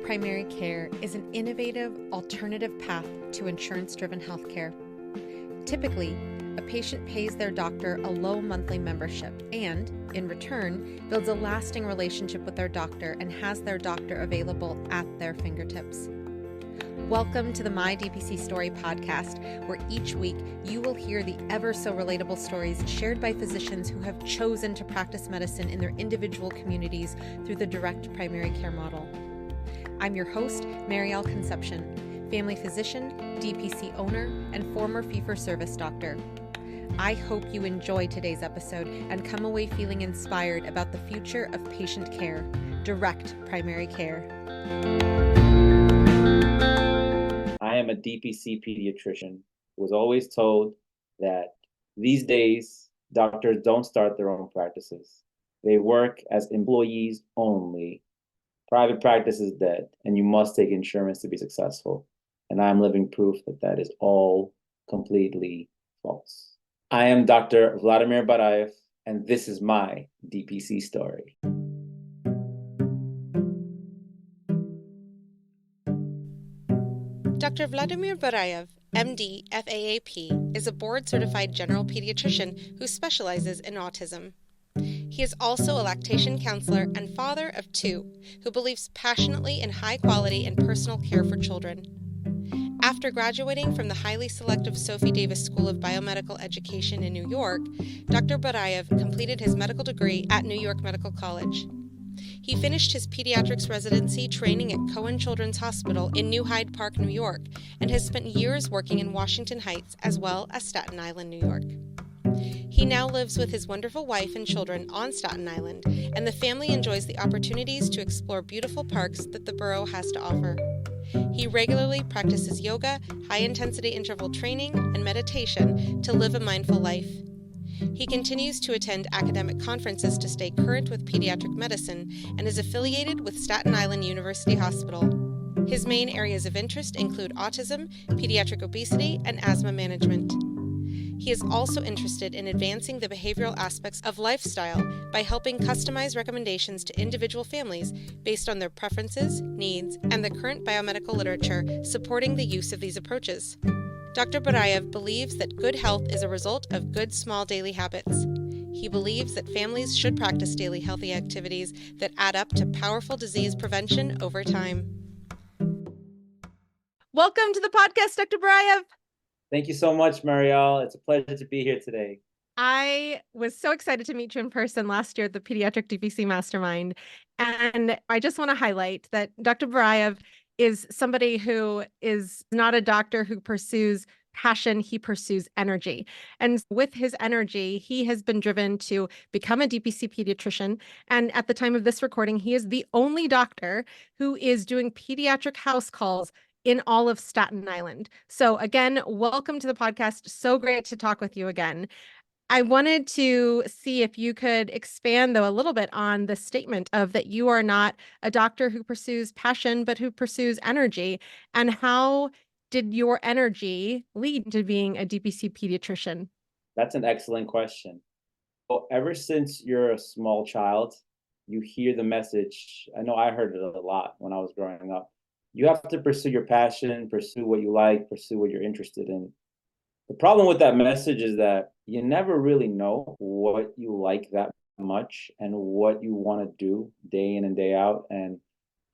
primary care is an innovative, alternative path to insurance-driven healthcare. Typically, a patient pays their doctor a low monthly membership and, in return, builds a lasting relationship with their doctor and has their doctor available at their fingertips. Welcome to the My DPC Story podcast, where each week you will hear the ever so relatable stories shared by physicians who have chosen to practice medicine in their individual communities through the direct primary care model. I'm your host, Marielle Concepcion, family physician, DPC owner, and former fee-for-service doctor. I hope you enjoy today's episode and come away feeling inspired about the future of patient care, direct primary care. I am a DPC pediatrician who was always told that these days, doctors don't start their own practices. They work as employees only. Private practice is dead, and you must take insurance to be successful. And I'm living proof that that is all completely false. I am Dr. Vladimir Barayev, and this is my DPC story. Dr. Vladimir Barayev, MD, FAAP, is a board-certified general pediatrician who specializes in autism. He is also a lactation counselor and father of two who believes passionately in high quality and personal care for children. After graduating from the highly selective Sophie Davis School of Biomedical Education in New York, Dr. Barayev completed his medical degree at New York Medical College. He finished his pediatrics residency training at Cohen Children's Hospital in New Hyde Park, New York, and has spent years working in Washington Heights as well as Staten Island, New York. He now lives with his wonderful wife and children on Staten Island, and the family enjoys the opportunities to explore beautiful parks that the borough has to offer. He regularly practices yoga, high-intensity interval training, and meditation to live a mindful life. He continues to attend academic conferences to stay current with pediatric medicine and is affiliated with Staten Island University Hospital. His main areas of interest include autism, pediatric obesity, and asthma management. He is also interested in advancing the behavioral aspects of lifestyle by helping customize recommendations to individual families based on their preferences, needs, and the current biomedical literature supporting the use of these approaches. Dr. Barayev believes that good health is a result of good small daily habits. He believes that families should practice daily healthy activities that add up to powerful disease prevention over time. Welcome to the podcast, Dr. Barayev. Thank you so much, Marielle. It's a pleasure to be here today. I was so excited to meet you in person last year at the Pediatric DPC Mastermind. And I just want to highlight that Dr. Barayev is somebody who is not a doctor who pursues passion, he pursues energy. And with his energy, he has been driven to become a DPC pediatrician. And at the time of this recording, he is the only doctor who is doing pediatric house calls in all of Staten Island. So again, welcome to the podcast. So great to talk with you again. I wanted to see if you could expand, though, a little bit on the statement of that you are not a doctor who pursues passion, but who pursues energy. And how did your energy lead to being a DPC pediatrician? That's an excellent question. Well, ever since you're a small child, you hear the message. I know I heard it a lot when I was growing up. You have to pursue your passion, pursue what you like, pursue what you're interested in. The problem with that message is that you never really know what you like that much and what you want to do day in and day out and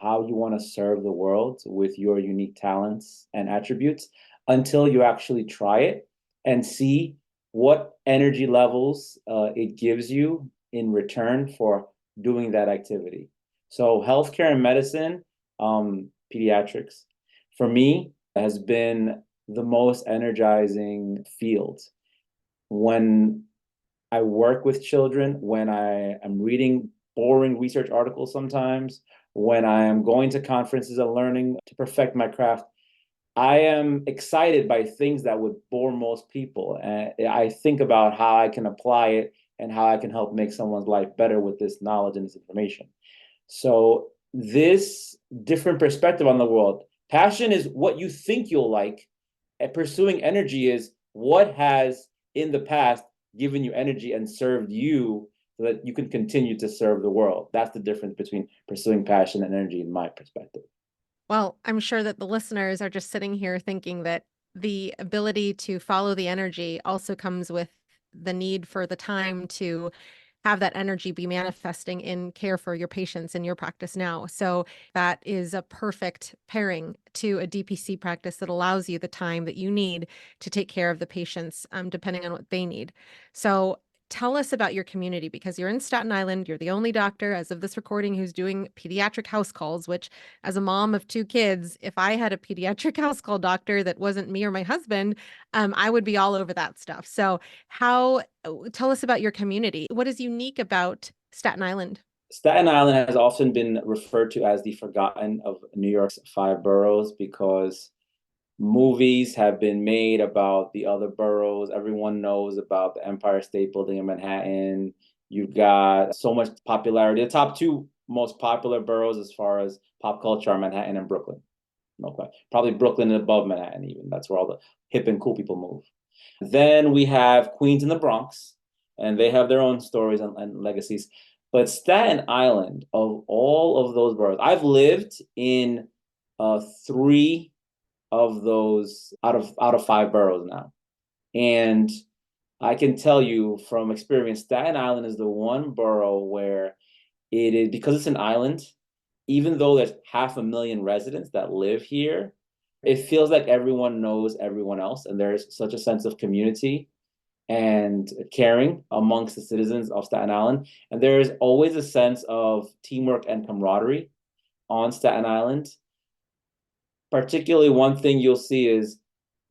how you want to serve the world with your unique talents and attributes until you actually try it and see what energy levels it gives you in return for doing that activity. So healthcare and medicine, pediatrics, for me, has been the most energizing field. When I work with children, when I am reading boring research articles sometimes, when I am going to conferences and learning to perfect my craft, I am excited by things that would bore most people. And I think about how I can apply it and how I can help make someone's life better with this knowledge and this information. So this different perspective on the world, passion is what you think you'll like, and pursuing energy is what has in the past given you energy and served you so that you can continue to serve the world. That's the difference between pursuing passion and energy in my perspective. Well, I'm sure that the listeners are just sitting here thinking that the ability to follow the energy also comes with the need for the time to have that energy be manifesting in care for your patients in your practice now. So that is a perfect pairing to a DPC practice that allows you the time that you need to take care of the patients, depending on what they need. So tell us about your community because you're in Staten Island. You're the only doctor as of this recording who's doing pediatric house calls, which, as a mom of two kids, if I had a pediatric house call doctor that wasn't me or my husband, I would be all over that stuff. So how tell us about your community. What is unique about Staten Island? Staten Island has often been referred to as the forgotten of New York's five boroughs because movies have been made about the other boroughs. Everyone knows about the Empire State Building in Manhattan. You've got so much popularity. The top two most popular boroughs as far as pop culture are Manhattan and Brooklyn. No question. Probably Brooklyn and above Manhattan even. That's where all the hip and cool people move. Then we have Queens and the Bronx, and they have their own stories and legacies. But Staten Island, of all of those boroughs, I've lived in three of those out of five boroughs now. And I can tell you from experience, Staten Island is the one borough where it is, because it's an island, even though there's 500,000 residents that live here, it feels like everyone knows everyone else. And there's such a sense of community and caring amongst the citizens of Staten Island. And there is always a sense of teamwork and camaraderie on Staten Island. Particularly, one thing you'll see is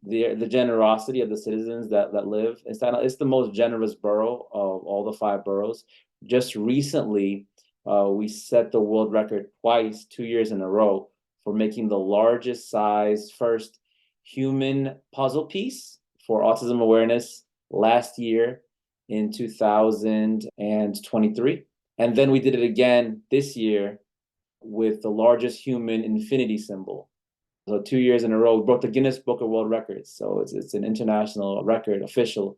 the generosity of the citizens that live in Staten Island. It's the most generous borough of all the five boroughs. Just recently, we set the world record twice, 2 years in a row, for making the largest size first human puzzle piece for autism awareness last year in 2023. And then we did it again this year with the largest human infinity symbol. So 2 years in a row, we broke the Guinness Book of World Records. So it's an international record, official.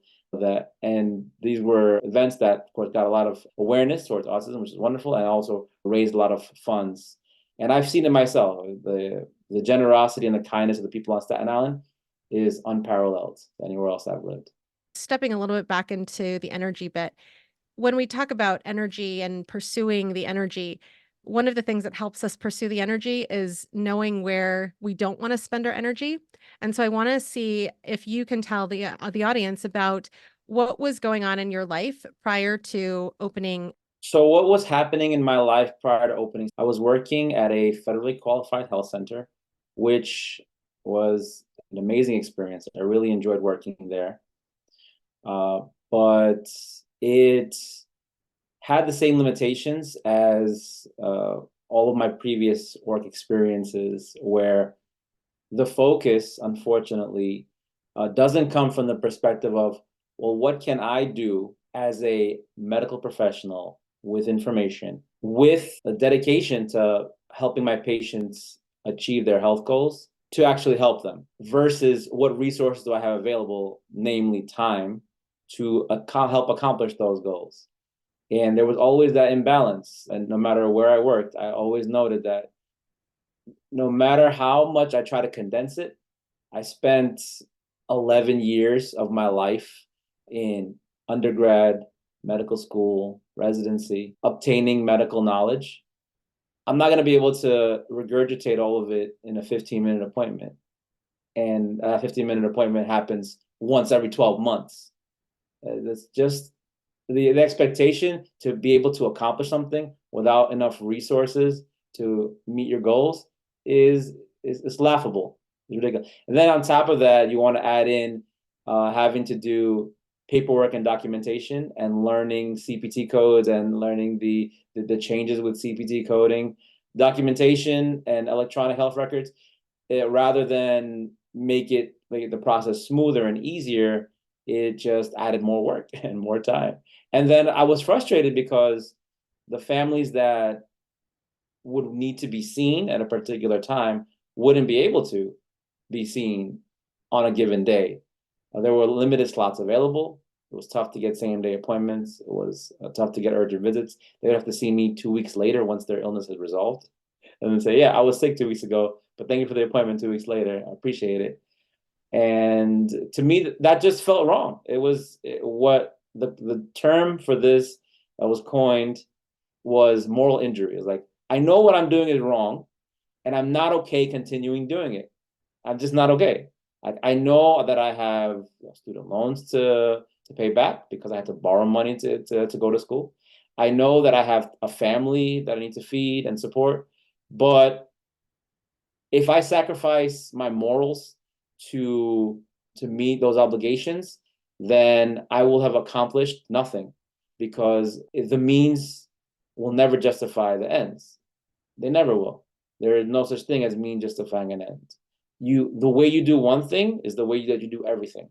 And these were events that, of course, got a lot of awareness towards autism, which is wonderful, and also raised a lot of funds. And I've seen it myself. The generosity and the kindness of the people on Staten Island is unparalleled anywhere else I've lived. Stepping a little bit back into the energy bit, when we talk about energy and pursuing the energy, one of the things that helps us pursue the energy is knowing where we don't want to spend our energy. And so I want to see if you can tell the audience about what was going on in your life prior to opening. So what was happening in my life prior to opening? I was working at a federally qualified health center, which was an amazing experience. I really enjoyed working there. But it had the same limitations as all of my previous work experiences, where the focus, unfortunately, doesn't come from the perspective of, well, what can I do as a medical professional with information, with a dedication to helping my patients achieve their health goals, to actually help them, versus what resources do I have available, namely time, to help accomplish those goals. And there was always that imbalance. And no matter where I worked, I always noted that no matter how much I try to condense it, I spent 11 years of my life in undergrad, medical school, residency, obtaining medical knowledge. I'm not going to be able to regurgitate all of it in a 15-minute appointment. And a 15-minute appointment happens once every 12 months. That's just the expectation to be able to accomplish something without enough resources to meet your goals is laughable. It's ridiculous. And then on top of that, you want to add in having to do paperwork and documentation and learning CPT codes and learning the changes with CPT coding, documentation and electronic health records. Rather than make the process smoother and easier, it just added more work and more time. And then I was frustrated because the families that would need to be seen at a particular time wouldn't be able to be seen on a given day. There were limited slots available. It was tough to get same-day appointments. It was tough to get urgent visits. They would have to see me 2 weeks later once their illness is resolved. and then say, yeah, I was sick 2 weeks ago, but thank you for the appointment 2 weeks later. I appreciate it. And to me, that just felt wrong. It was what the term for this that was coined was moral injury. It's like, I know what I'm doing is wrong, and I'm not okay continuing doing it. I'm just not okay. I know that I have student loans to pay back because I had to borrow money to go to school. I know that I have a family that I need to feed and support. But if I sacrifice my morals to meet those obligations, then I will have accomplished nothing, because the means will never justify the ends. They never will. There is no such thing as mean justifying an end. The way you do one thing is the way that you do everything.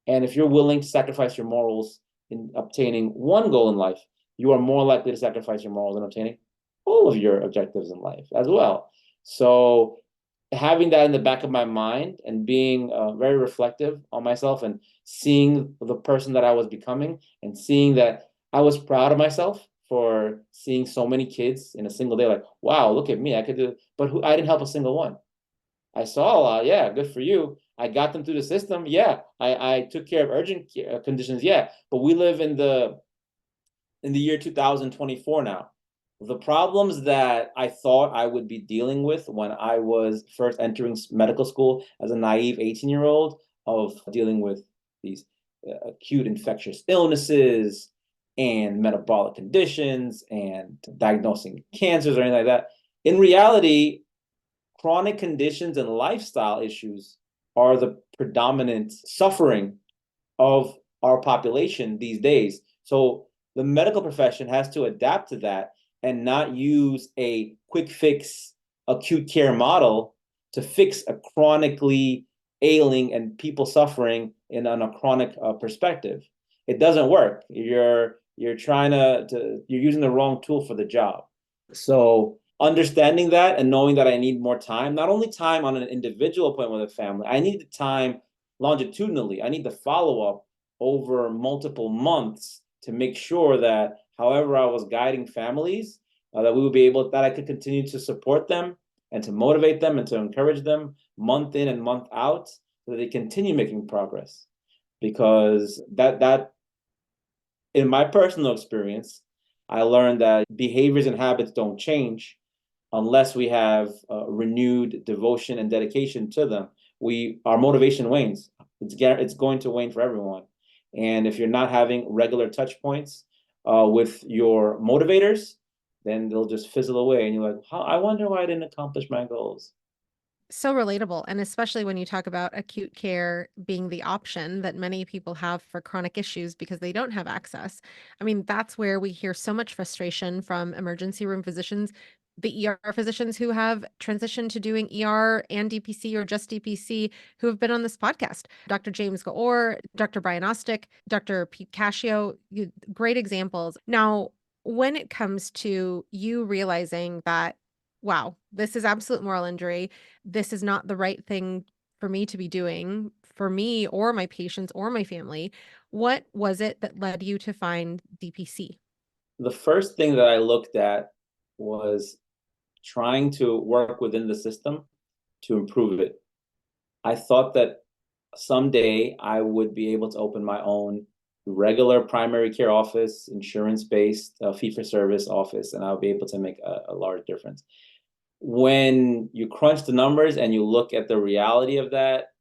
And if you're willing to sacrifice your morals in obtaining one goal in life, you are more likely to sacrifice your morals in obtaining all of your objectives in life as well. So having that in the back of my mind and being very reflective on myself and seeing the person that I was becoming and seeing that I was proud of myself for seeing so many kids in a single day, like, wow, look at me, I could do it. But I didn't help a single one. I saw a lot, yeah, good for you. I got them through the system, yeah. I took care of urgent conditions, yeah. But we live in the year 2024 now. The problems that I thought I would be dealing with when I was first entering medical school as a naive 18-year-old, of dealing with these acute infectious illnesses and metabolic conditions and diagnosing cancers or anything like that. In reality, chronic conditions and lifestyle issues are the predominant suffering of our population these days. So the medical profession has to adapt to that and not use a quick fix acute care model to fix a chronically ailing and people suffering on a chronic perspective. It doesn't work. You're trying you're using the wrong tool for the job. So understanding that and knowing that I need more time, not only time on an individual appointment with a family, I need the time longitudinally. I need the follow-up over multiple months to make sure that however I was guiding families, that we would be able, that I could continue to support them and to motivate them and to encourage them month in and month out so that they continue making progress. Because that in my personal experience, I learned that behaviors and habits don't change unless we have renewed devotion and dedication to them. Our motivation wanes. It's going to wane for everyone. And if you're not having regular touch points with your motivators, then they'll just fizzle away. And you're like, I wonder why I didn't accomplish my goals. So relatable. And especially when you talk about acute care being the option that many people have for chronic issues because they don't have access. I mean, that's where we hear so much frustration from emergency room physicians, the ER physicians who have transitioned to doing ER and DPC or just DPC, who have been on this podcast. Dr. James Gaor, Dr. Brian Ostick, Dr. Pete Cascio, great examples. Now, when it comes to you realizing that, wow, this is absolute moral injury, this is not the right thing for me to be doing for me or my patients or my family, what was it that led you to find DPC? The first thing that I looked at was trying to work within the system to improve it. I thought that someday I would be able to open my own regular primary care office, insurance-based, fee-for-service office, and I'll be able to make a large difference. When you crunch the numbers and you look at the reality of that,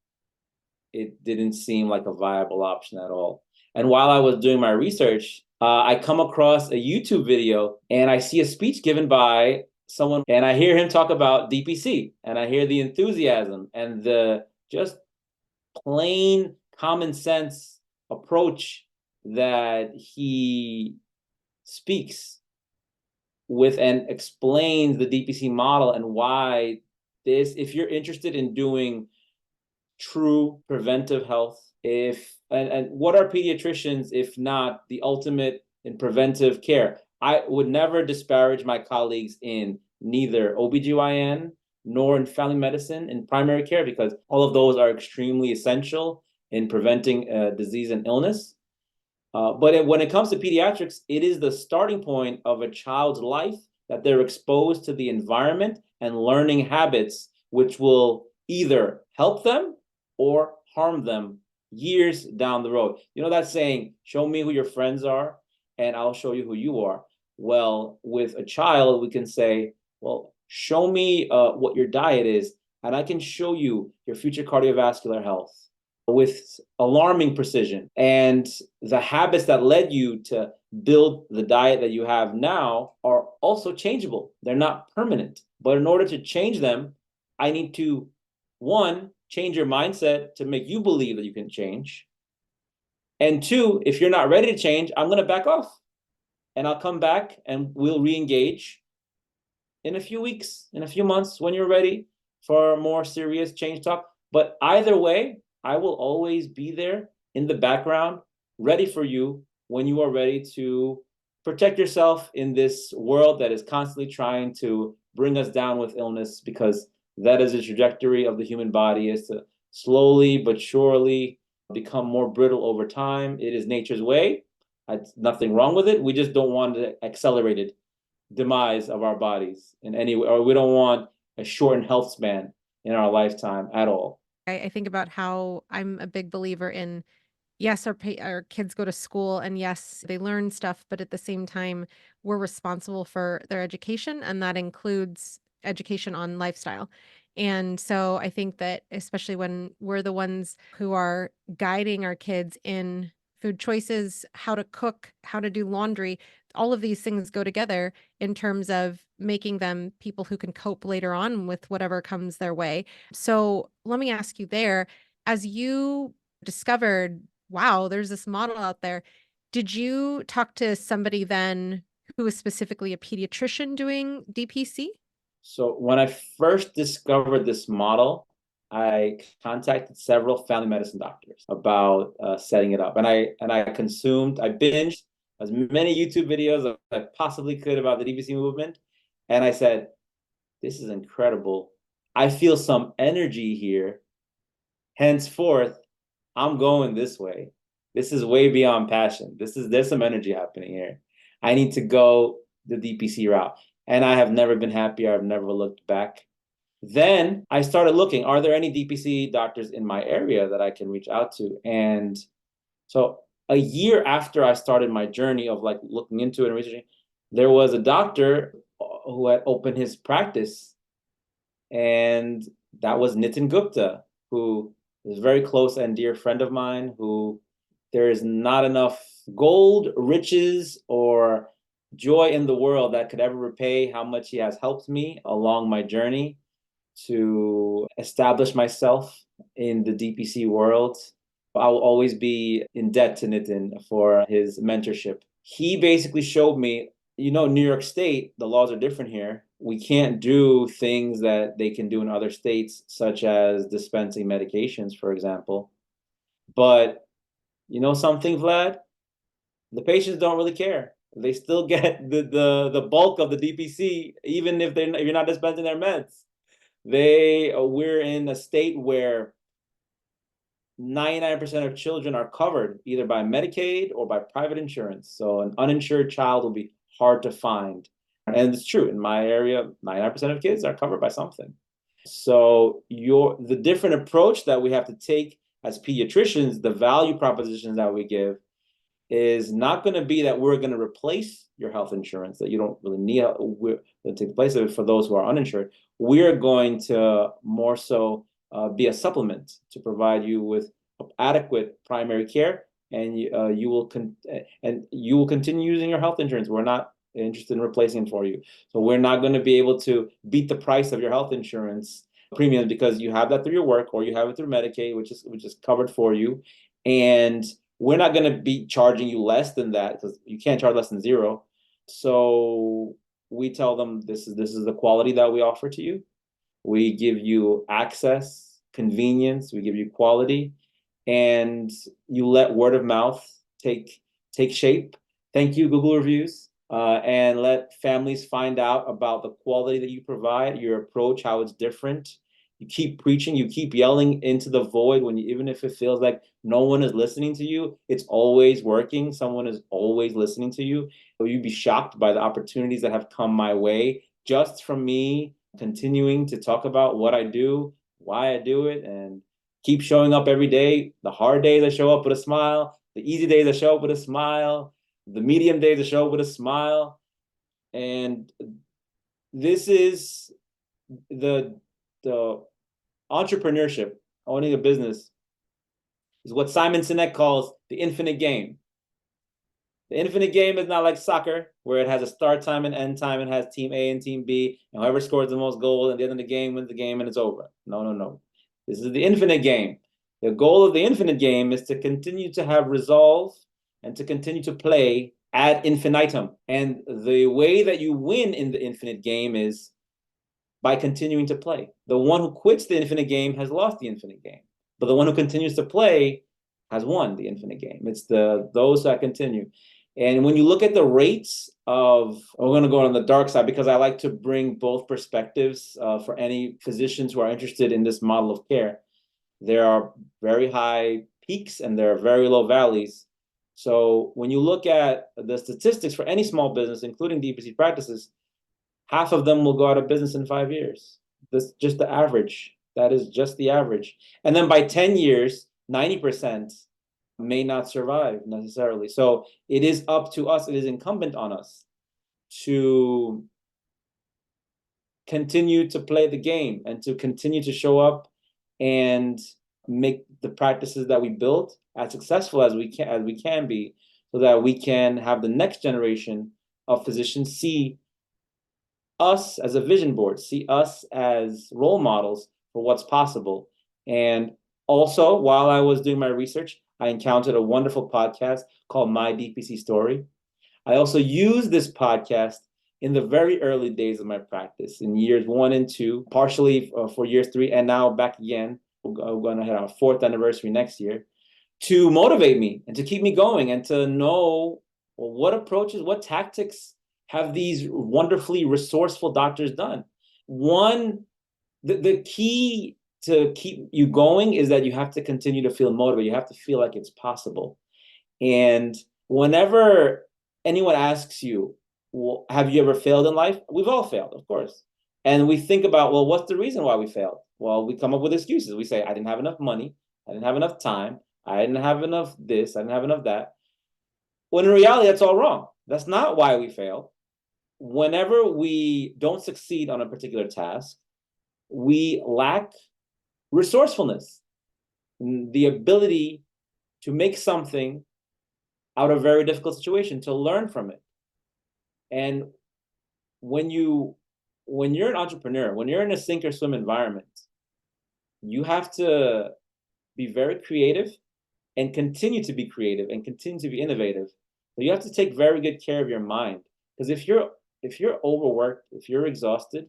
it didn't seem like a viable option at all. And while I was doing my research, I come across a YouTube video and I see a speech given by someone, and I hear him talk about DPC, and I hear the enthusiasm and the just plain common sense approach that he speaks with and explains the DPC model and why this, if you're interested in doing true preventive health, and what are pediatricians if not the ultimate in preventive care? I would never disparage my colleagues in neither OBGYN nor in family medicine in primary care, because all of those are extremely essential in preventing disease and illness. But when it comes to pediatrics, it is the starting point of a child's life that they're exposed to the environment and learning habits, which will either help them or harm them years down the road. You know that saying, show me who your friends are and I'll show you who you are. Well, with a child, we can say, well, show me what your diet is, and I can show you your future cardiovascular health with alarming precision. And the habits that led you to build the diet that you have now are also changeable. They're not permanent. But in order to change them, I need to, one, change your mindset to make you believe that you can change. And two, if you're not ready to change, I'm going to back off. And I'll come back and we'll re-engage in a few weeks, in a few months, when you're ready for more serious change talk. But either way, I will always be there in the background, ready for you when you are ready to protect yourself in this world that is constantly trying to bring us down with illness, because that is the trajectory of the human body, is to slowly but surely become more brittle over time. It is nature's way. It's nothing wrong with it. We just don't want the accelerated demise of our bodies in any way, or we don't want a shortened health span in our lifetime at all. I think about how I'm a big believer in, yes, our kids go to school and yes, they learn stuff, but at the same time, we're responsible for their education, and that includes education on lifestyle. And so I think that especially when we're the ones who are guiding our kids in food choices, how to cook, how to do laundry, all of these things go together in terms of making them people who can cope later on with whatever comes their way. So let me ask you there, as you discovered, wow, there's this model out there, did you talk to somebody then who was specifically a pediatrician doing DPC? So when I first discovered this model, I contacted several family medicine doctors about setting it up, and I binged as many YouTube videos as I possibly could about the DPC movement, and I said, "This is incredible. I feel some energy here. Henceforth, I'm going this way. This is way beyond passion. There's some energy happening here. I need to go the DPC route." And I have never been happier. I've never looked back. Then I started looking, are there any DPC doctors in my area that I can reach out to? And so a year after I started my journey of like looking into it and researching, there was a doctor who had opened his practice, and that was Nitin Gupta, who is a very close and dear friend of mine, who there is not enough gold, riches, or joy in the world that could ever repay how much he has helped me along my journey to establish myself in the DPC world. I will always be in debt to Nitin for his mentorship. He basically showed me, New York State, the laws are different here. We can't do things that they can do in other states, such as dispensing medications, for example. But you know something, Vlad? The patients don't really care. They still get the bulk of the DPC, even if you're not dispensing their meds. We're in a state where 99% of children are covered either by Medicaid or by private insurance. So an uninsured child will be hard to find. And it's true, in my area, 99% of kids are covered by something. So the different approach that we have to take as pediatricians, the value propositions that we give, is not going to be that we're going to replace your health insurance, that you don't really need. We're going to take the place of it for those who are uninsured. We're going to more so be a supplement to provide you with adequate primary care, and you will continue using your health insurance. We're not interested in replacing it for you. So we're not going to be able to beat the price of your health insurance premiums, because you have that through your work or you have it through Medicaid, which is covered for you. And we're not going to be charging you less than that, because you can't charge less than zero. So we tell them this is the quality that we offer to you. We give you access, convenience, we give you quality, and you let word of mouth take shape. Thank you, Google reviews, and let families find out about the quality that you provide, your approach, how it's different, You keep preaching, you keep yelling into the void even if it feels like no one is listening to you, it's always working. Someone is always listening to you. So you'd be shocked by the opportunities that have come my way just from me continuing to talk about what I do, why I do it, and keep showing up every day. The hard days I show up with a smile, the easy days I show up with a smile, the medium days I show up with a smile. And this is the entrepreneurship, owning a business, is what Simon Sinek calls the infinite game. The infinite game is not like soccer, where it has a start time and end time, and has team A and team B, and whoever scores the most goals at the end of the game wins the game and it's over. No, no, no. This is the infinite game. The goal of the infinite game is to continue to have resolve and to continue to play ad infinitum. And the way that you win in the infinite game is by continuing to play. The one who quits the infinite game has lost the infinite game, but the one who continues to play has won the infinite game. It's those that continue. And when you look at the rates of, we're going to go on the dark side because I like to bring both perspectives for any physicians who are interested in this model of care. There are very high peaks and there are very low valleys. So when you look at the statistics for any small business, including DPC practices, half of them will go out of business in 5 years. That's just the average. That is just the average. And then by 10 years, 90% may not survive necessarily. So it is up to us, it is incumbent on us to continue to play the game and to continue to show up and make the practices that we built as successful as we can be, so that we can have the next generation of physicians see us as a vision board, see us as role models for what's possible. And also, while I was doing my research, I encountered a wonderful podcast called My DPC Story. I also used this podcast in the very early days of my practice, in years 1 and 2, partially for years 3, and now back again. We're going to hit our 4th anniversary next year, to motivate me and to keep me going and to know, well, what approaches, what tactics have these wonderfully resourceful doctors done. The key to keep you going is that you have to continue to feel motivated. You have to feel like it's possible. And whenever anyone asks you, well, have you ever failed in life? We've all failed, of course. And we think about, well, what's the reason why we failed? Well, we come up with excuses. We say, I didn't have enough money. I didn't have enough time. I didn't have enough this. I didn't have enough that. When in reality, that's all wrong. That's not why we fail. Whenever we don't succeed on a particular task, we lack resourcefulness, the ability to make something out of a very difficult situation, to learn from it. And when you're an entrepreneur, when you're in a sink or swim environment, you have to be very creative and continue to be creative and continue to be innovative. But you have to take very good care of your mind, because if you're overworked, if you're exhausted,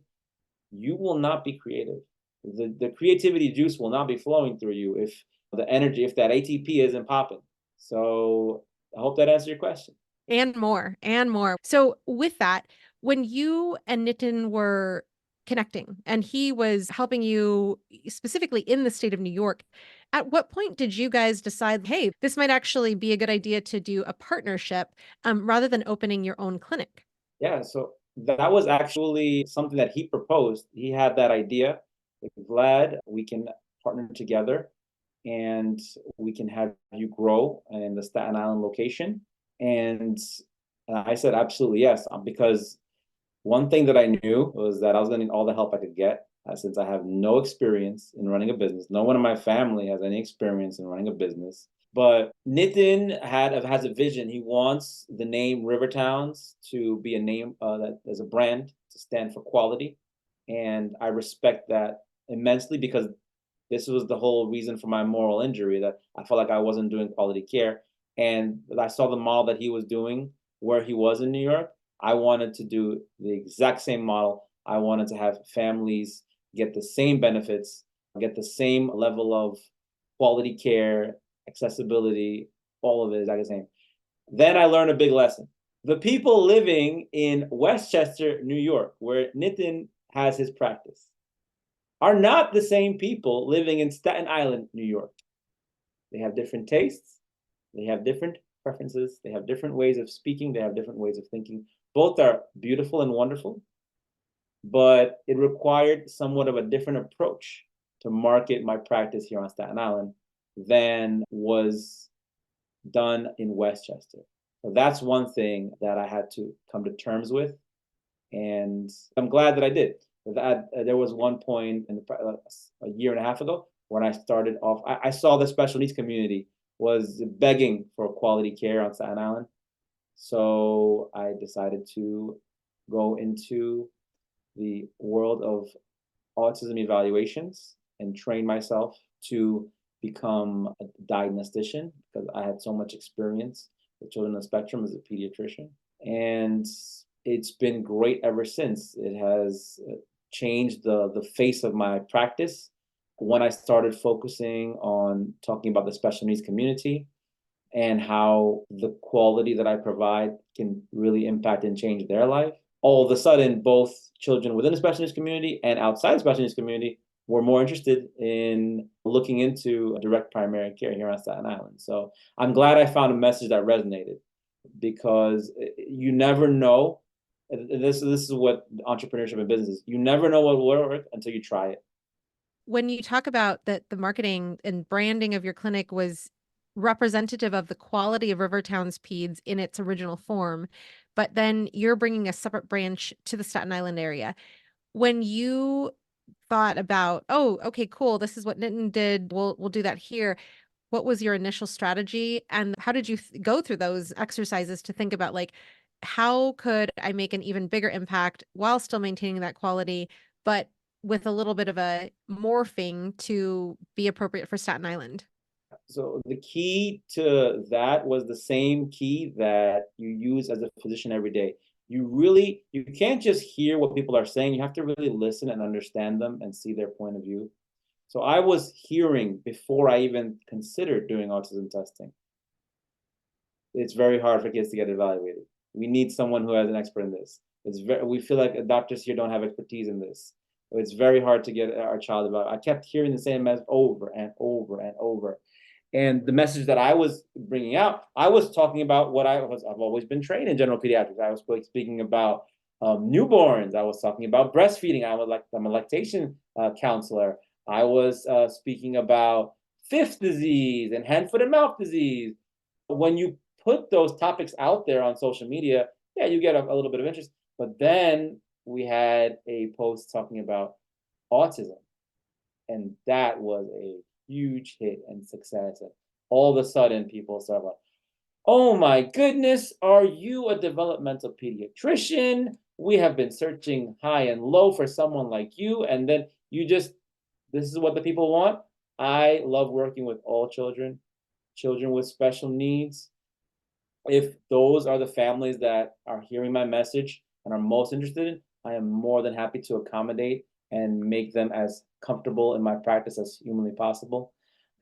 you will not be creative. The creativity juice will not be flowing through you if that ATP isn't popping. So I hope that answers your question. And more, and more. So with that, when you and Nitin were connecting and he was helping you specifically in the state of New York, at what point did you guys decide, hey, this might actually be a good idea to do a partnership rather than opening your own clinic? Yeah, so that was actually something that he proposed. He had that idea. Like, Vlad, we can partner together and we can have you grow in the Staten Island location. And I said, absolutely, yes, because one thing that I knew was that I was going to need all the help I could get, since I have no experience in running a business. No one in my family has any experience in running a business. But Nitin has a vision. He wants the name Rivertowns to be a name that as a brand to stand for quality. And I respect that immensely, because this was the whole reason for my moral injury, that I felt like I wasn't doing quality care. And I saw the model that he was doing where he was in New York. I wanted to do the exact same model. I wanted to have families get the same benefits, get the same level of quality care, accessibility, all of it is exactly the same. Then I learned a big lesson. The people living in Westchester, New York, where Nitin has his practice, are not the same people living in Staten Island, New York. They have different tastes, they have different preferences, they have different ways of speaking, they have different ways of thinking. Both are beautiful and wonderful, but it required somewhat of a different approach to market my practice here on Staten Island than was done in Westchester. So that's one thing that I had to come to terms with, and I'm glad that I did. There was one point in a year and a half ago when I started off. I saw the special needs community was begging for quality care on Staten Island, so I decided to go into the world of autism evaluations and train myself to become a diagnostician because I had so much experience with children on the spectrum as a pediatrician. And it's been great ever since. It has changed the face of my practice. When I started focusing on talking about the special needs community and how the quality that I provide can really impact and change their life, all of a sudden, both children within the special needs community and outside the special needs community were more interested in looking into direct primary care here on Staten Island. So I'm glad I found a message that resonated, because you never know. This is what entrepreneurship and business is. You never know what will work until you try it. When you talk about that the marketing and branding of your clinic was representative of the quality of Rivertown's Peds in its original form, but then you're bringing a separate branch to the Staten Island area. When you thought about, oh, okay, cool, this is what Nitin did, we'll do that here. What was your initial strategy, and how did you go through those exercises to think about, like, how could I make an even bigger impact while still maintaining that quality, but with a little bit of a morphing to be appropriate for Staten Island? So the key to that was the same key that you use as a physician every day. You can't just hear what people are saying. You have to really listen and understand them and see their point of view. So I was hearing before I even considered doing autism testing. It's very hard for kids to get evaluated. We need someone who has an expert in this. We feel like doctors here don't have expertise in this. It's very hard to get our child evaluated. I kept hearing the same message over and over and over. And the message that I was bringing out, I was talking about what I've always been trained in general pediatrics. I was speaking about newborns. I was talking about breastfeeding. I'm a lactation counselor. I was speaking about fifth disease and hand, foot, and mouth disease. When you put those topics out there on social media, yeah, you get a little bit of interest. But then we had a post talking about autism, and that was a huge hit and success. And all of a sudden, people start like, "Oh my goodness, are you a developmental pediatrician? We have been searching high and low for someone like you." And then this is what the people want. I love working with all children, children with special needs. If those are the families that are hearing my message and are most interested in, I am more than happy to accommodate and make them as comfortable in my practice as humanly possible.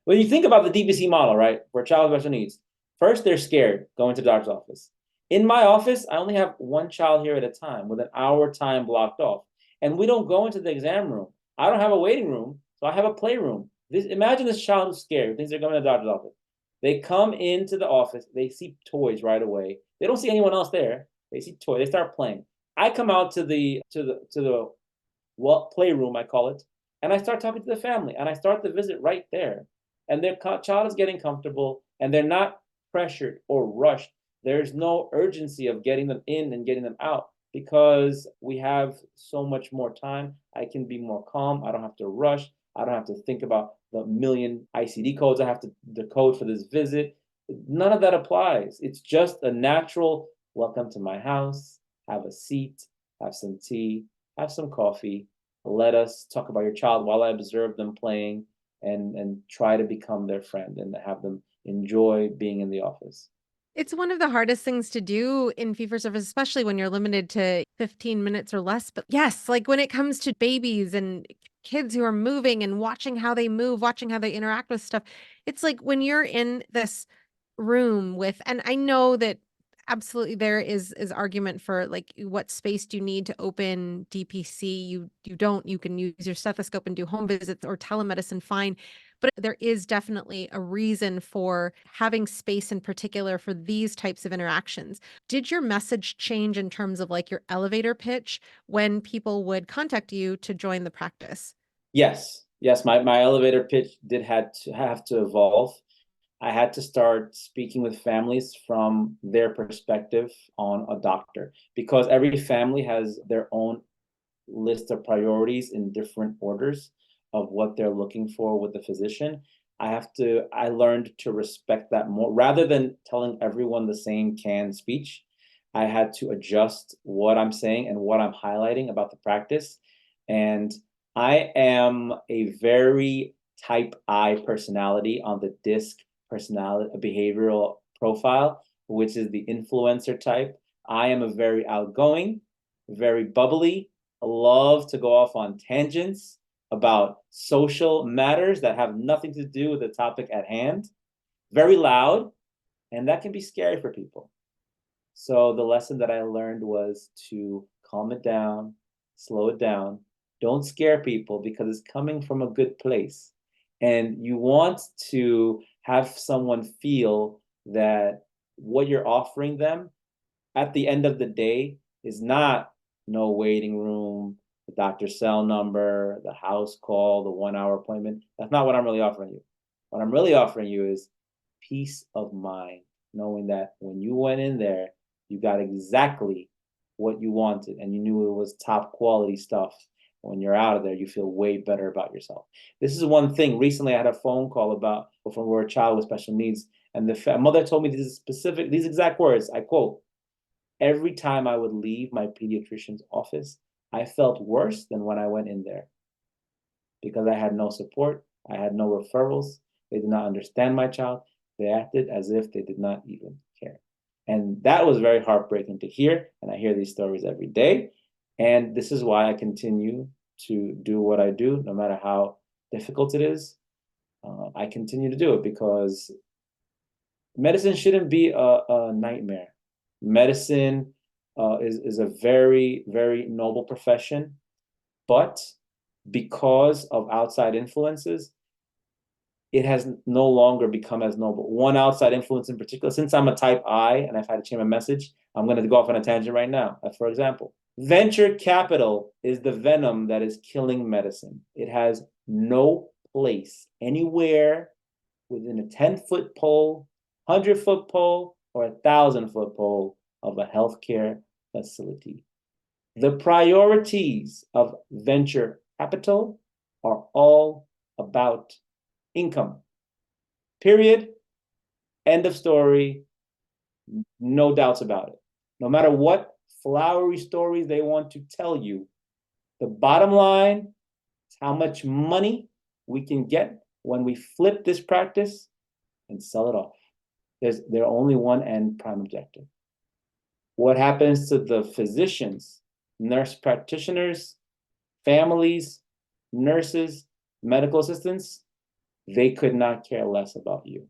When you think about the DPC model, right, for a child with special needs, first they're scared going to the doctor's office. In my office, I only have one child here at a time with an hour time blocked off. And we don't go into the exam room. I don't have a waiting room, so I have a playroom. Imagine this child who's scared, thinks they're going to the doctor's office. They come into the office, they see toys right away. They don't see anyone else there. They see toys, they start playing. I come out to the playroom, I call it, and I start talking to the family, and I start the visit right there. And their child is getting comfortable, and they're not pressured or rushed. There's no urgency of getting them in and getting them out because we have so much more time. I can be more calm. I don't have to rush. I don't have to think about the million ICD codes I have to decode for this visit. None of that applies. It's just a natural welcome to my house. Have a seat, have some tea, have some coffee. Let us talk about your child while I observe them playing and try to become their friend and have them enjoy being in the office. It's one of the hardest things to do in fee for service, especially when you're limited to 15 minutes or less. But yes, like when it comes to babies and kids who are moving and watching how they move, watching how they interact with stuff, it's like when you're in this room with, and I know that Absolutely. There is argument for like what space do you need to open DPC? You don't, you can use your stethoscope and do home visits or telemedicine, fine. But there is definitely a reason for having space in particular for these types of interactions. Did your message change in terms of like your elevator pitch when people would contact you to join the practice? Yes. Yes, my elevator pitch did have to evolve. I had to start speaking with families from their perspective on a doctor, because every family has their own list of priorities in different orders of what they're looking for with the physician. I learned to respect that more rather than telling everyone the same canned speech. I had to adjust what I'm saying and what I'm highlighting about the practice. And I am a very type I personality on the DISC personality behavioral profile, which is the influencer type. I am a very outgoing, very bubbly, love to go off on tangents about social matters that have nothing to do with the topic at hand, very loud, and that can be scary for people. So the lesson that I learned was to calm it down, slow it down. Don't scare people because it's coming from a good place. And you want to have someone feel that what you're offering them at the end of the day is not no waiting room, the doctor's cell number, the house call, the 1 hour appointment. That's not what I'm really offering you. What I'm really offering you is peace of mind, knowing that when you went in there, you got exactly what you wanted and you knew it was top quality stuff. When you're out of there, you feel way better about yourself. This is one thing. Recently, I had a phone call about from where a child with special needs, and the mother told me these exact words. I quote, every time I would leave my pediatrician's office, I felt worse than when I went in there because I had no support. I had no referrals. They did not understand my child. They acted as if they did not even care. And that was very heartbreaking to hear. And I hear these stories every day. And this is why I continue to do what I do, no matter how difficult it is. I continue to do it because medicine shouldn't be a nightmare. Medicine is a very, very noble profession, but because of outside influences, it has no longer become as noble. One outside influence in particular, since I'm a type I and I've had to change my message, I'm going to go off on a tangent right now. For example, venture capital is the venom that is killing medicine. It has no place anywhere within a 10-foot pole, 100-foot pole, or 1,000-foot pole of a healthcare facility. The priorities of venture capital are all about income. Period. End of story. No doubts about it. No matter what flowery stories they want to tell you, the bottom line is how much money we can get when we flip this practice and sell it off. There's only one end prime objective. What happens to the physicians, nurse practitioners, families, nurses, medical assistants? They could not care less about you.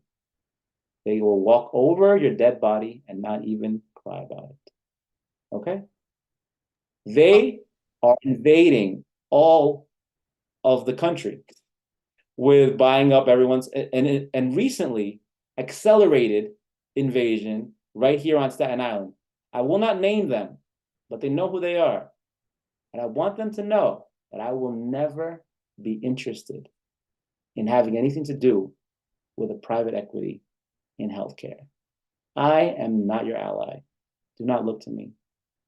They will walk over your dead body and not even cry about it. Okay? They are invading all of the country with buying up everyone's and recently accelerated invasion right here on Staten Island. I will not name them, but they know who they are. And I want them to know that I will never be interested in having anything to do with a private equity in healthcare. I am not your ally. Do not look to me,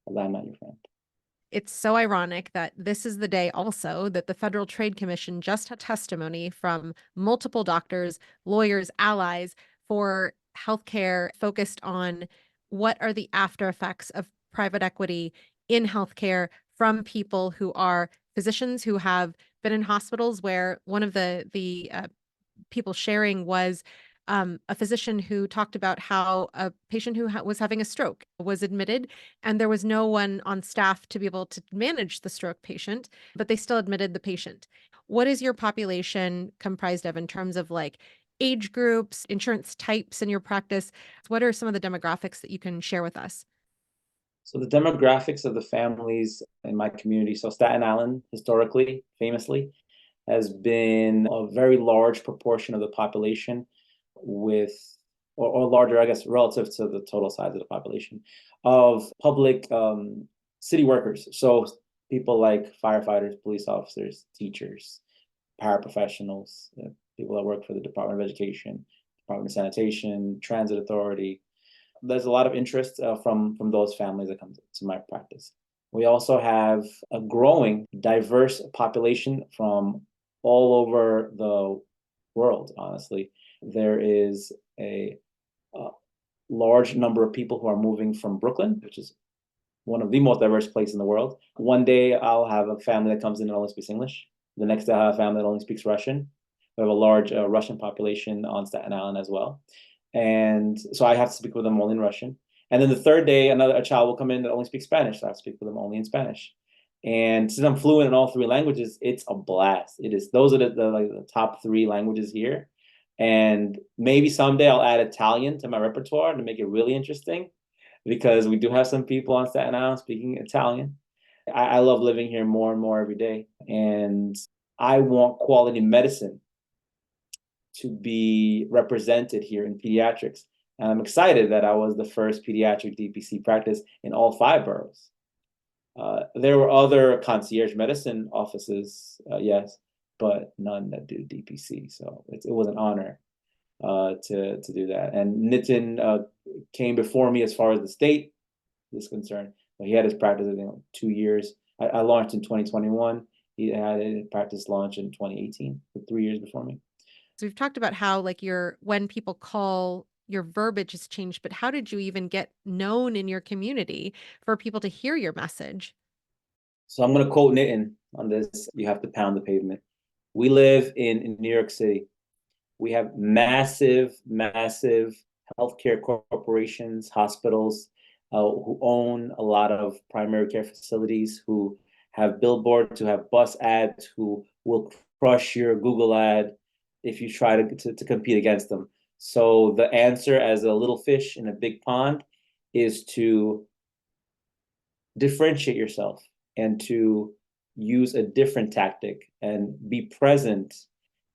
as I'm not your friend. It's so ironic that this is the day also that the Federal Trade Commission just had testimony from multiple doctors, lawyers, allies for healthcare focused on what are the after effects of private equity in healthcare from people who are physicians who have been in hospitals where one of the people sharing was a physician who talked about how a patient who was having a stroke was admitted and there was no one on staff to be able to manage the stroke patient, but they still admitted the patient. What is your population comprised of in terms of like age groups, insurance types in your practice? What are some of the demographics that you can share with us? So the demographics of the families in my community, so Staten Island, historically, famously, has been a very large proportion of the population with, or larger, I guess, relative to the total size of the population, of public city workers. So people like firefighters, police officers, teachers, paraprofessionals, people that work for the Department of Education, Department of Sanitation, Transit Authority. There's a lot of interest from those families that come to my practice. We also have a growing, diverse population from all over the world, honestly. There is a large number of people who are moving from Brooklyn, which is one of the most diverse places in the world. One day I'll have a family that comes in and only speaks English. The next day I'll have a family that only speaks Russian. We have a large Russian population on Staten Island as well. And so I have to speak with them only in Russian. And then the third day, a child will come in that only speaks Spanish. So I have to speak with them only in Spanish. And since I'm fluent in all three languages, it's a blast. It is. Those are the top three languages here. And maybe someday I'll add Italian to my repertoire to make it really interesting, because we do have some people on Staten Island speaking Italian. I love living here more and more every day. And I want quality medicine to be represented here in pediatrics. And I'm excited that I was the first pediatric DPC practice in all 5 boroughs. There were other concierge medicine offices, yes, but none that do DPC. So it was an honor to do that. And Nitin came before me as far as the state is concerned. He had his practice, I think, 2 years. I launched in 2021. He had a practice launch in 2018, 3 years before me. So we've talked about how when people call, your verbiage has changed, but how did you even get known in your community for people to hear your message? So I'm going to quote Nitin on this. You have to pound the pavement. We live in New York City. We have massive, massive healthcare corporations, hospitals, who own a lot of primary care facilities, who have billboards, who have bus ads, who will crush your Google ad if you try to compete against them. So the answer, as a little fish in a big pond, is to differentiate yourself and to use a different tactic and be present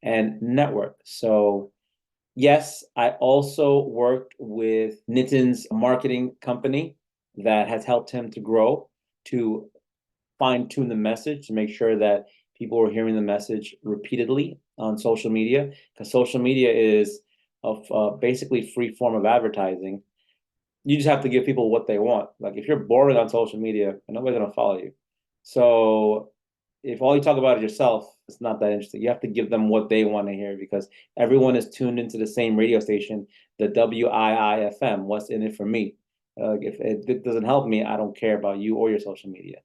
and network. So yes, I also worked with Nitin's marketing company that has helped him to grow, to fine-tune the message, to make sure that people were hearing the message repeatedly on social media, because social media is basically free form of advertising. You just have to give people what they want. Like if you're boring on social media, nobody's gonna follow you. So if all you talk about is yourself, it's not that interesting. You have to give them what they want to hear, because everyone is tuned into the same radio station, the WIIFM. What's in it for me? If it doesn't help me, I don't care about you or your social media.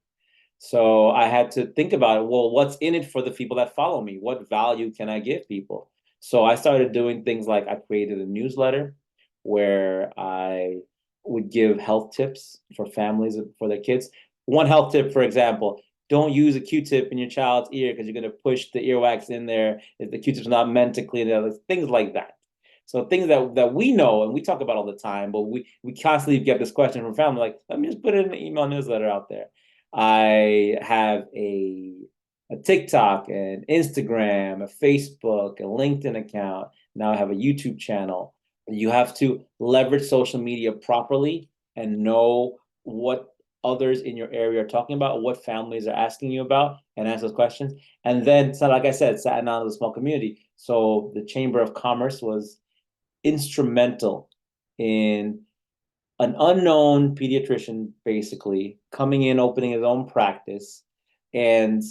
So I had to think about, well, what's in it for the people that follow me? What value can I give people? So I started doing things like I created a newsletter where I would give health tips for families, for their kids. One health tip, for example: don't use a Q-tip in your child's ear because you're going to push the earwax in there if the Q-tip's not meant to clean it. Things like that. So things that we know and we talk about all the time, but we constantly get this question from family, like, let me just put it in an email newsletter out there. I have a TikTok, an Instagram, a Facebook, a LinkedIn account. Now I have a YouTube channel. You have to leverage social media properly and know what others in your area are talking about, what families are asking you about, and ask those questions. And then, so like I said, Staten Island is a small community. So the Chamber of Commerce was instrumental in an unknown pediatrician basically coming in, opening his own practice, and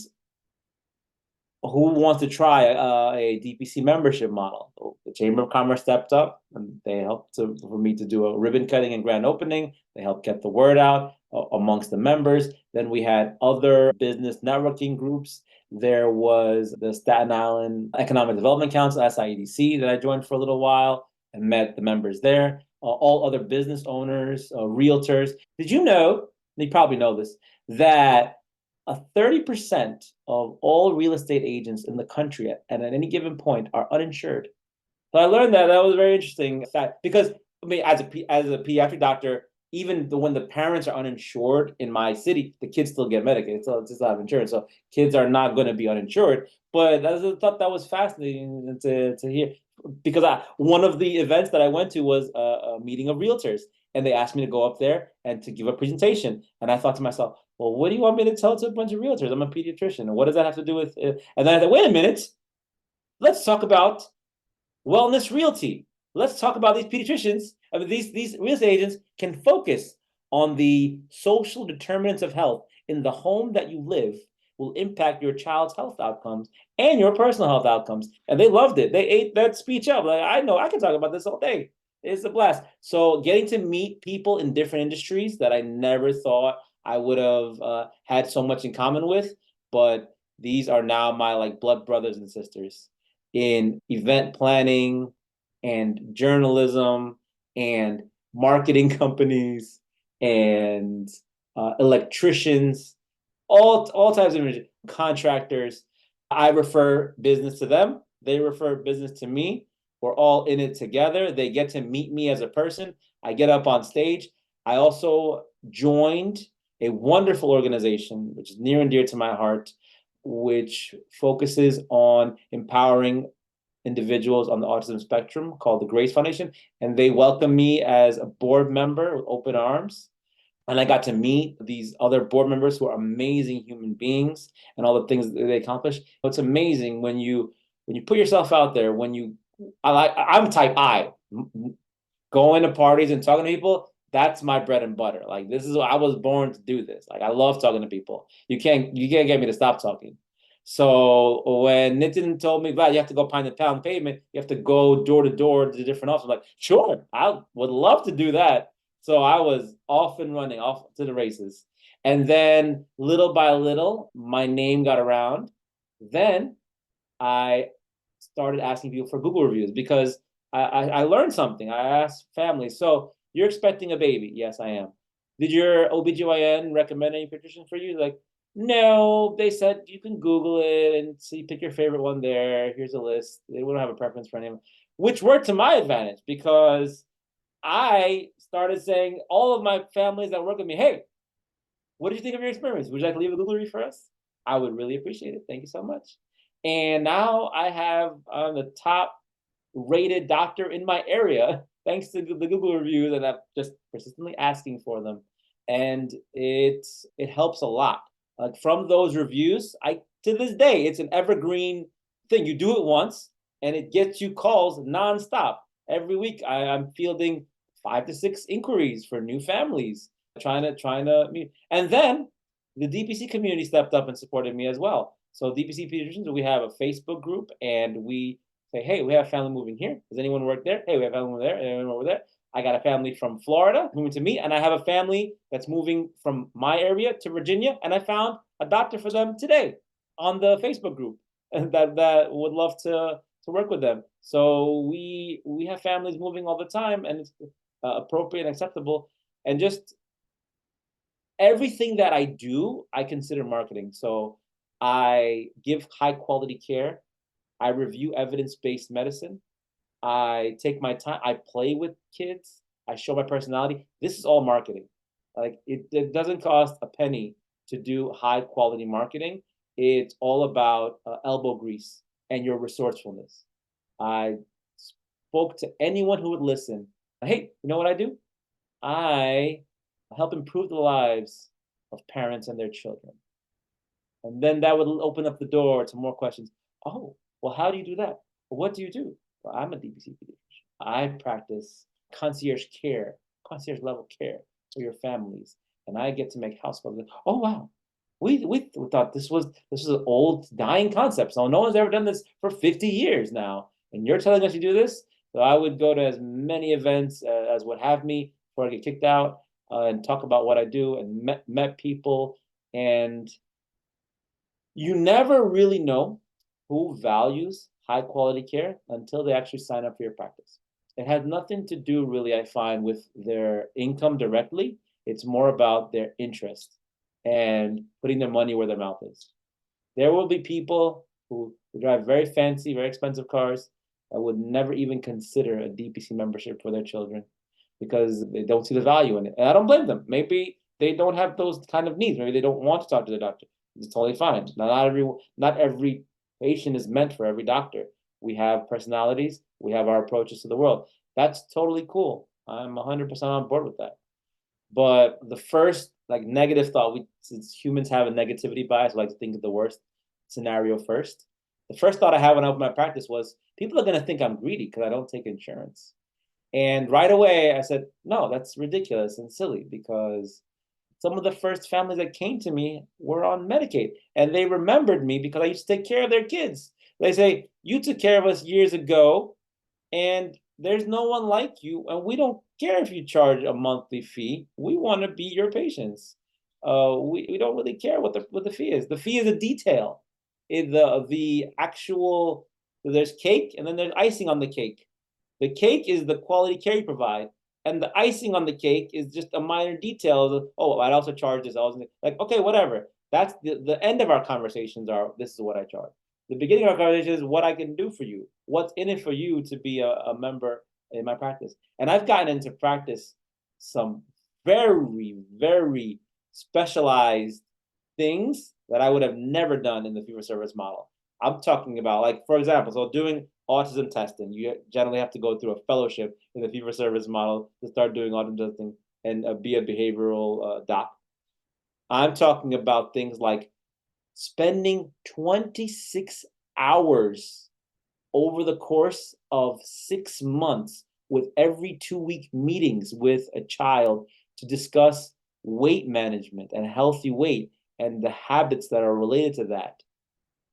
who wants to try a DPC membership model. The Chamber of Commerce stepped up, and they helped for me to do a ribbon cutting and grand opening. They helped get the word out amongst the members. Then we had other business networking groups. There was the Staten Island Economic Development Council, SIEDC, that I joined for a little while and met the members there. All other business owners, realtors. Did you know, you probably know this, that 30% of all real estate agents in the country at any given point are uninsured? So I learned that. That was very interesting fact, because I mean, as a pediatric doctor, even when the parents are uninsured in my city, the kids still get medicated. So it's just have insurance. So kids are not going to be uninsured. But I thought that was fascinating to hear, because one of the events that I went to was a meeting of realtors, and they asked me to go up there and to give a presentation. And I thought to myself, well, what do you want me to tell to a bunch of realtors? I'm a pediatrician. And what does that have to do with it? And then I said, wait a minute, let's talk about wellness realty. Let's talk about these pediatricians. I mean, these real estate agents can focus on the social determinants of health in the home that you live will impact your child's health outcomes and your personal health outcomes. And they loved it. They ate that speech up. Like, I know I can talk about this all day. It's a blast. So getting to meet people in different industries that I never thought I would have had so much in common with, but these are now my like blood brothers and sisters in event planning and journalism and marketing companies and electricians, all types of contractors. I refer business to them. They refer business to me. We're all in it together. They get to meet me as a person. I get up on stage. I also joined a wonderful organization, which is near and dear to my heart, which focuses on empowering individuals on the autism spectrum, called the Grace Foundation. And they welcomed me as a board member with open arms. And I got to meet these other board members who are amazing human beings and all the things that they accomplish. It's amazing when you put yourself out there, I'm type I. Going to parties and talking to people, that's my bread and butter. Like, this is what I was born to do. This, like, I love talking to people. You can't get me to stop talking. So when Nitin told me, Vlad, you have to go pound pavement, you have to go door to door to different offices, I'm like, sure, I would love to do that. So I was off and running, off to the races. And then little by little, my name got around. Then I started asking people for Google reviews, because I learned something. I asked families, so you're expecting a baby? Yes, I am. Did your OBGYN recommend any pediatrician for you? Like, no, they said you can Google it and see, pick your favorite one there. Here's a list. They wouldn't have a preference for anyone, which worked to my advantage, because I started saying all of my families that work with me, hey, what did you think of your experience? Would you like to leave a Google review for us? I would really appreciate it. Thank you so much. And now I have the top rated doctor in my area, thanks to the Google reviews, and I'm just persistently asking for them. And it helps a lot. Like, from those reviews, to this day, it's an evergreen thing. You do it once and it gets you calls nonstop. Every week I'm fielding 5 to 6 inquiries for new families, trying to meet. And then the DPC community stepped up and supported me as well. So DPC Pediatricians, we have a Facebook group, and we say, hey, we have a family moving here. Does anyone work there? Hey, we have a family moving there. Anyone over there? I got a family from Florida moving to me, and I have a family that's moving from my area to Virginia, and I found a doctor for them today on the Facebook group, and that would love to work with them. So we have families moving all the time, and it's appropriate and acceptable. And just everything that I do, I consider marketing. So I give high quality care. I review evidence-based medicine. I take my time. I play with kids. I show my personality. This is all marketing. Like, it doesn't cost a penny to do high quality marketing. It's all about elbow grease and your resourcefulness. I spoke to anyone who would listen. Hey, you know what I do? I help improve the lives of parents and their children. And then that would open up the door to more questions. Oh, well, how do you do that? Well, what do you do? Well, I'm a DPC pediatrician. I practice concierge level care for your families, and I get to make house calls. Oh, wow. We thought this was an old dying concept. So no one's ever done this for 50 years now, and you're telling us you do this? So I would go to as many events as would have me before I get kicked out, and talk about what I do, and met people. And you never really know who values high quality care until they actually sign up for your practice. It has nothing to do, really, I find, with their income directly. It's more about their interest and putting their money where their mouth is. There will be people who drive very fancy, very expensive cars, that would never even consider a DPC membership for their children because they don't see the value in it. And I don't blame them. Maybe they don't have those kind of needs. Maybe they don't want to talk to their doctor. It's totally fine. Not every patient is meant for every doctor. We have personalities. We have our approaches to the world. That's totally cool. I'm 100% on board with that. But the first negative thought, since humans have a negativity bias, we like to think of the worst scenario first. The first thought I had when I opened my practice was, people are going to think I'm greedy because I don't take insurance. And right away I said, no, that's ridiculous and silly, because some of the first families that came to me were on Medicaid, and they remembered me because I used to take care of their kids. They say, you took care of us years ago, and there's no one like you, and we don't care if you charge a monthly fee. We want to be your patients. We don't really care what the fee is. The fee is a detail. The actual, there's cake and then there's icing on the cake. The cake is the quality care you provide, and the icing on the cake is just a minor detail of, oh, I'd also charge this. I was like, okay, whatever. That's the end of our conversations are, this is what I charge. The beginning of our conversation is what I can do for you. What's in it for you to be a member in my practice? And I've gotten into practice some very, very specialized things that I would have never done in the fee-for-service model. I'm talking about, like, for example, so doing autism testing, you generally have to go through a fellowship in the fee-for-service model to start doing autism testing and be a behavioral doc. I'm talking about things like spending 26 hours over the course of 6 months with every 2-week meetings with a child to discuss weight management and healthy weight and the habits that are related to that,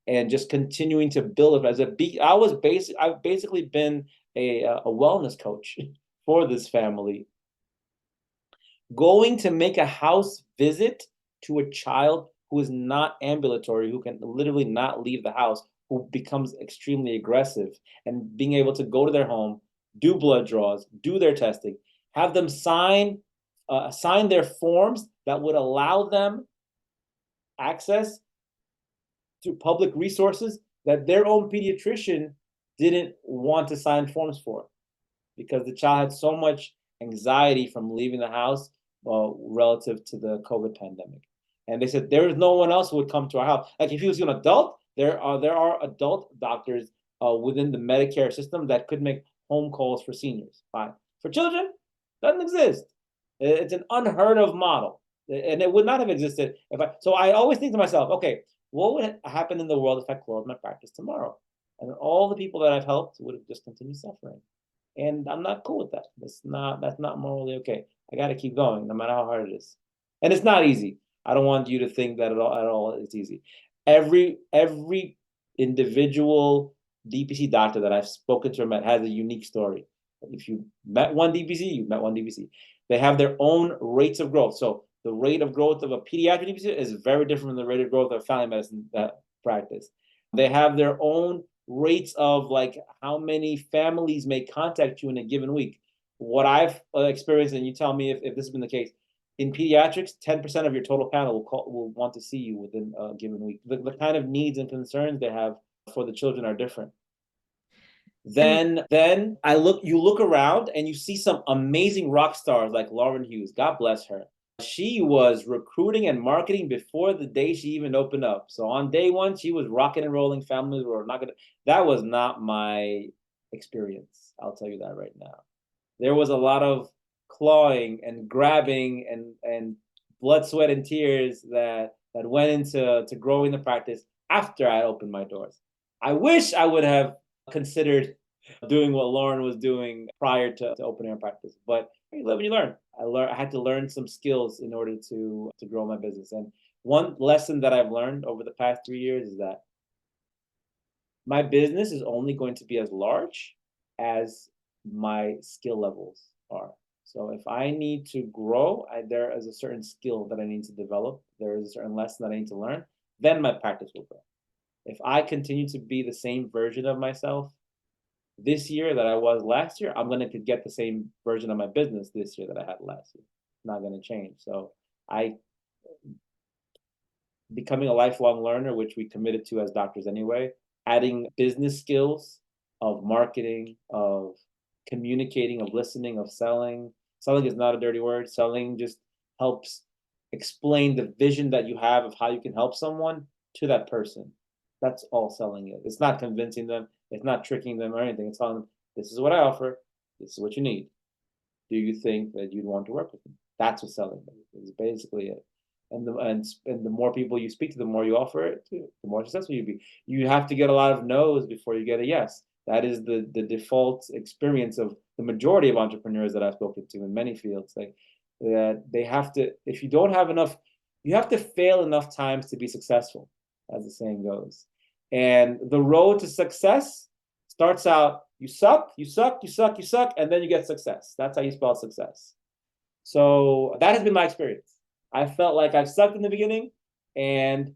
and just continuing to build it I've basically been a wellness coach for this family, going to make a house visit to a child who is not ambulatory, who can literally not leave the house, who becomes extremely aggressive, and being able to go to their home, do blood draws, do their testing, have them sign their forms that would allow them access to public resources that their own pediatrician didn't want to sign forms for, because the child had so much anxiety from leaving the house relative to the COVID pandemic. And they said there is no one else who would come to our house. Like, if he was an adult, there are adult doctors within the Medicare system that could make home calls for seniors. Fine. For children, doesn't exist. It's an unheard of model, and it would not have existed if I. So I always think to myself, okay, what would happen in the world if I closed my practice tomorrow? And all the people that I've helped would have just continued suffering. And I'm not cool with that. That's not morally okay. I got to keep going, no matter how hard it is. And it's not easy. I don't want you to think that at all it's easy. Every individual DPC doctor that I've spoken to or met has a unique story. If you met one DPC, you've met one DPC. They have their own rates of growth. So the rate of growth of a pediatric DPC is very different from the rate of growth of family medicine practice. They have their own rates of, like, how many families may contact you in a given week. What I've experienced, and you tell me if this has been the case, in pediatrics, 10% of your total panel will want to see you within a given week. The kind of needs and concerns they have for the children are different. Then you look around and you see some amazing rock stars like Lauren Hughes. God bless her. She was recruiting and marketing before the day she even opened up. So on day one, she was rocking and rolling. Families were not gonna. That was not my experience. I'll tell you that right now. There was a lot of clawing and grabbing and blood, sweat, and tears that went into growing the practice after I opened my doors. I wish I would have considered doing what Lauren was doing prior to opening our practice, but you live and you learn. I had to learn some skills in order to grow my business. And one lesson that I've learned over the past 3 years is that my business is only going to be as large as my skill levels are. So if I need to grow, there is a certain skill that I need to develop. There is a certain lesson that I need to learn. Then my practice will grow. If I continue to be the same version of myself this year that I was last year, I'm going to get the same version of my business this year that I had last year. It's not going to change. So becoming a lifelong learner, which we committed to as doctors anyway, adding business skills of marketing, of communicating, of listening, of selling. Selling is not a dirty word. Selling just helps explain the vision that you have of how you can help someone to that person. That's all selling is. It's not convincing them. It's not tricking them or anything. It's telling them, this is what I offer. This is what you need. Do you think that you'd want to work with me? That's what selling is basically it. And the more people you speak to, the more you offer it to, the more successful you be. You have to get a lot of no's before you get a yes. That is the default experience of the majority of entrepreneurs that I've spoken to in many fields. Like that they have to, if you don't have enough, you have to fail enough times to be successful, as the saying goes. And the road to success starts out, you suck, and then you get success. That's how you spell success. So that has been my experience. I felt like I've sucked in the beginning, and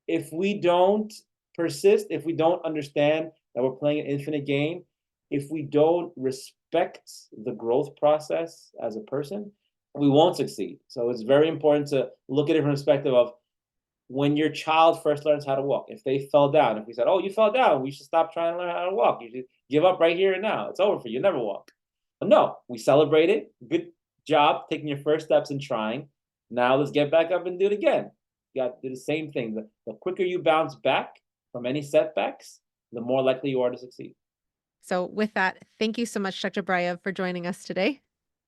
if we don't persist, if we don't understand that we're playing an infinite game, if we don't respect the growth process as a person, we won't succeed. So it's very important to look at it from the perspective of when your child first learns how to walk. If they fell down, if we said, oh, you fell down, we should stop trying to learn how to walk. You should give up right here and now. It's over for you. You'll never walk. No, we celebrate it. Good job taking your first steps and trying. Now let's get back up and do it again. You got to do the same thing. The quicker you bounce back from any setbacks, the more likely you are to succeed. So with that, thank you so much, Dr. Barayev, for joining us today.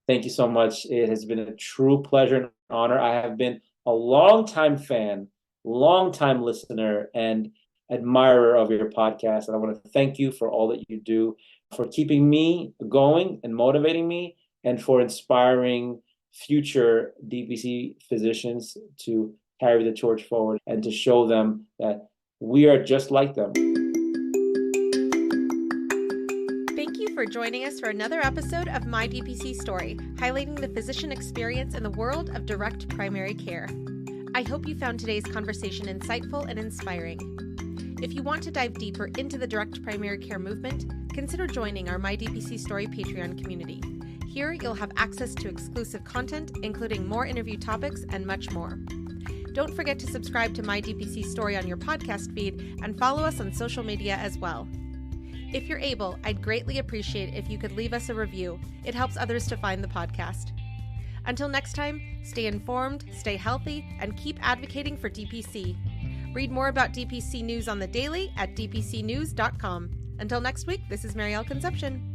Thank you so much. It has been a true pleasure and honor. I have been a longtime fan, longtime listener, and admirer of your podcast. And I want to thank you for all that you do, for keeping me going and motivating me, and for inspiring future DPC physicians to carry the torch forward and to show them that we are just like them. Thank you for joining us for another episode of My DPC Story, highlighting the physician experience in the world of direct primary care. I hope you found today's conversation insightful and inspiring. If you want to dive deeper into the direct primary care movement, consider joining our My DPC Story Patreon community. Here, you'll have access to exclusive content, including more interview topics and much more. Don't forget to subscribe to My DPC Story on your podcast feed and follow us on social media as well. If you're able, I'd greatly appreciate if you could leave us a review. It helps others to find the podcast. Until next time, stay informed, stay healthy, and keep advocating for DPC. Read more about DPC news on the daily at dpcnews.com. Until next week, this is Marielle Concepcion.